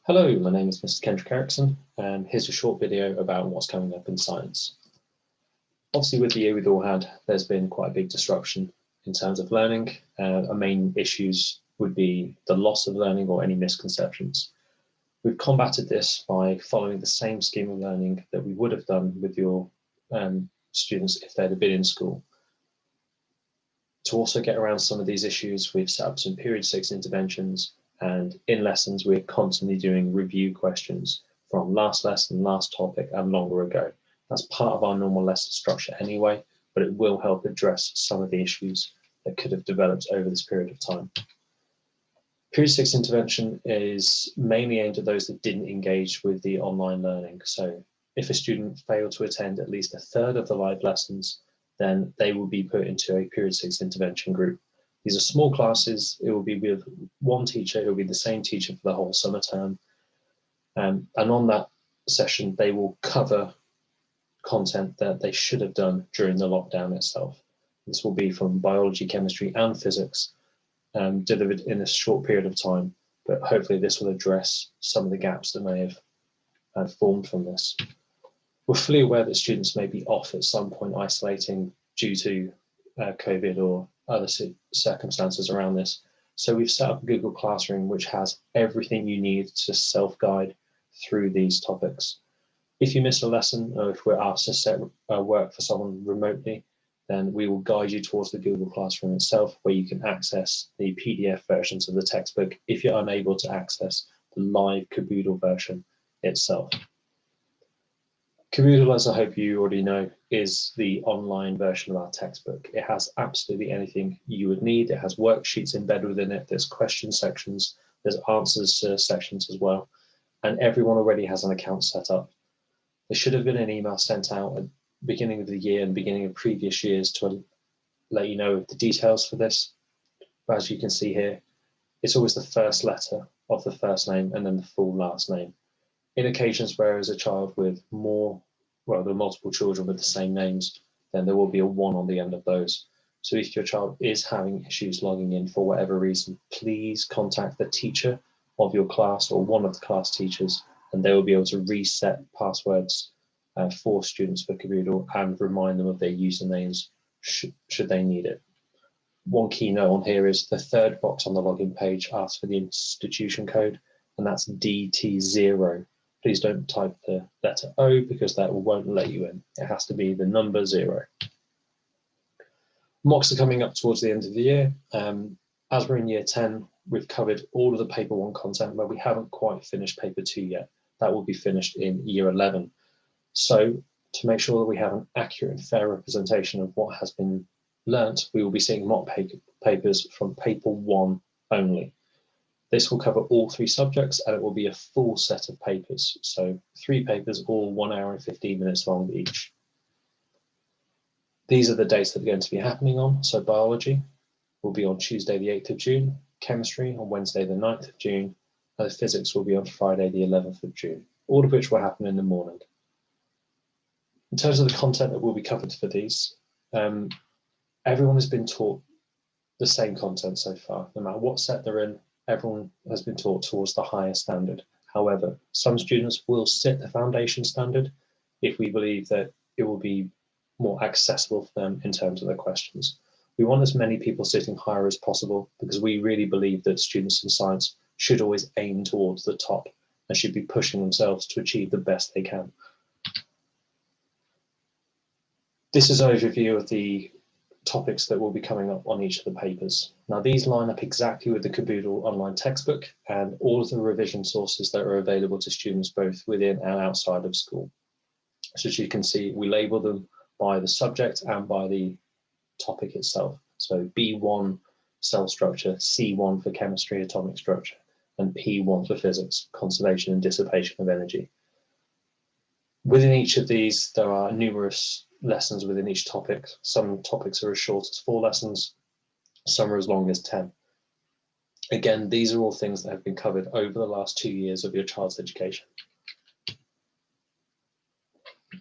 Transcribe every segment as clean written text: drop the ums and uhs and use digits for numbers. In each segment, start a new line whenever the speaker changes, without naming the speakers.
Hello, my name is Mr. Kendrick Erickson, and here's a short video about what's coming up in science. Obviously, with the year we've all had, there's been quite a big disruption in terms of learning. Our main issues would be the loss of learning or any misconceptions. We've combated this by following the same scheme of learning that we would have done with your students if they'd have been in school. To also get around some of these issues, we've set up some period 6 interventions, and in lessons we're constantly doing review questions from last lesson, last topic and longer ago. That's part of our normal lesson structure anyway, but it will help address some of the issues that could have developed over this period of time. Period 6 intervention is mainly aimed at those that didn't engage with the online learning. So if a student failed to attend at least a third of the live lessons, then they will be put into a period 6 intervention group. These are small classes. It will be with one teacher. It will be the same teacher for the whole summer term. And on that session, they will cover content that they should have done during the lockdown itself. This will be from biology, chemistry, and physics, delivered in a short period of time. But hopefully this will address some of the gaps that may have formed from this. We're fully aware that students may be off at some point isolating due to COVID or other circumstances around this. So we've set up a Google Classroom which has everything you need to self-guide through these topics. If you miss a lesson, or if we're asked to set work for someone remotely, then we will guide you towards the Google Classroom itself, where you can access the PDF versions of the textbook if you're unable to access the live Caboodle version itself. Caboodle, as I hope you already know, is the online version of our textbook. It has absolutely anything you would need. It has worksheets embedded within it. There's question sections, there's answers sections as well. And everyone already has an account set up. There should have been an email sent out at the beginning of the year and beginning of previous years to let you know the details for this. But as you can see here, it's always the first letter of the first name and then the full last name. In occasions where there's a child with there are multiple children with the same names, then there will be a 1 on the end of those. So if your child is having issues logging in for whatever reason, please contact the teacher of your class or one of the class teachers, and they will be able to reset passwords for students for Caboodle and remind them of their usernames should they need it. One key note on here is the third box on the login page asks for the institution code, and that's DT0. Please don't type the letter O because that won't let you in. It has to be the number 0. Mocks are coming up towards the end of the year. As we're in year 10, we've covered all of the paper 1 content, but we haven't quite finished paper 2 yet. That will be finished in year 11. So to make sure that we have an accurate and fair representation of what has been learnt, we will be seeing mock papers from paper 1 only. This will cover all 3 subjects and it will be a full set of papers. So 3 papers, all 1 hour and 15 minutes long each. These are the dates that are going to be happening on. So biology will be on Tuesday the 8th of June, chemistry on Wednesday the 9th of June, and physics will be on Friday the 11th of June, all of which will happen in the morning. In terms of the content that will be covered for these, everyone has been taught the same content so far. No matter what set they're in, everyone has been taught towards the higher standard. However, some students will sit the foundation standard if we believe that it will be more accessible for them in terms of their questions. We want as many people sitting higher as possible because we really believe that students in science should always aim towards the top and should be pushing themselves to achieve the best they can. This is an overview of the topics that will be coming up on each of the papers. Now these line up exactly with the Caboodle online textbook and all of the revision sources that are available to students both within and outside of school. So as you can see, we label them by the subject and by the topic itself. So B1 cell structure, C1 for chemistry, atomic structure, and P1 for physics, conservation and dissipation of energy. Within each of these, there are numerous lessons within each topic. Some topics are as short as 4 lessons, some are as long as 10. Again, these are all things that have been covered over the last 2 years of your child's education.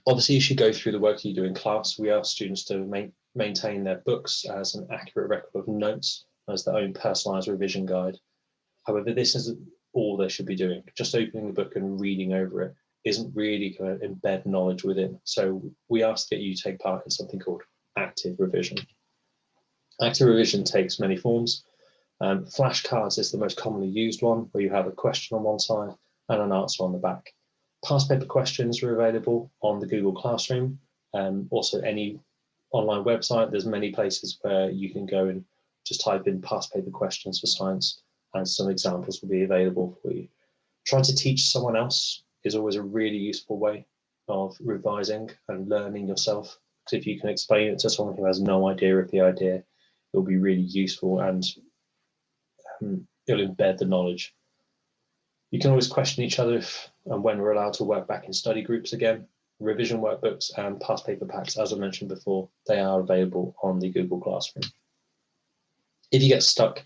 Obviously, you should go through the work you do in class. We ask students to maintain their books as an accurate record of notes, as their own personalised revision guide. However, this is all they should be doing. Just opening the book and reading over it isn't really going to embed knowledge within. So we ask that you take part in something called active revision. Active revision takes many forms. Flashcards is the most commonly used one, where you have a question on one side and an answer on the back. Past paper questions are available on the Google Classroom. Also, any online website, there's many places where you can go and just type in past paper questions for science, and some examples will be available for you. Trying to teach someone else is always a really useful way of revising and learning yourself. Because if you can explain it to someone who has no idea of the idea, it'll be really useful and it'll embed the knowledge. You can always question each other if and when we're allowed to work back in study groups again. Revision workbooks and past paper packs, as I mentioned before, they are available on the Google Classroom. If you get stuck,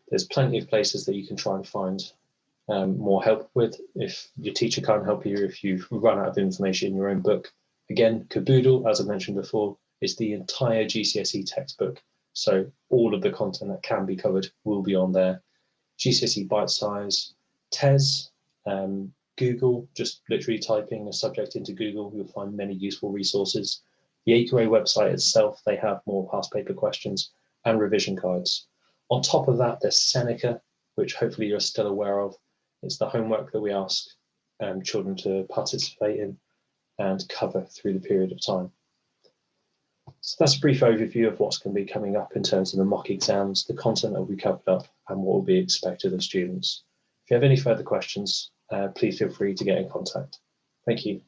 there's plenty of places that you can try and find more help with. If your teacher can't help you, if you've run out of information in your own book, again, Caboodle, as I mentioned before, is the entire GCSE textbook. So all of the content that can be covered will be on there. GCSE Bite Size, TES, Google, just literally typing a subject into Google, you'll find many useful resources. The AQA website itself, they have more past paper questions and revision guides. On top of that, there's Seneca, which hopefully you're still aware of. It's the homework that we ask children to participate in and cover through the period of time. So that's a brief overview of what's going to be coming up in terms of the mock exams, the content that will be covered up, and what will be expected of students. If you have any further questions, please feel free to get in contact. Thank you.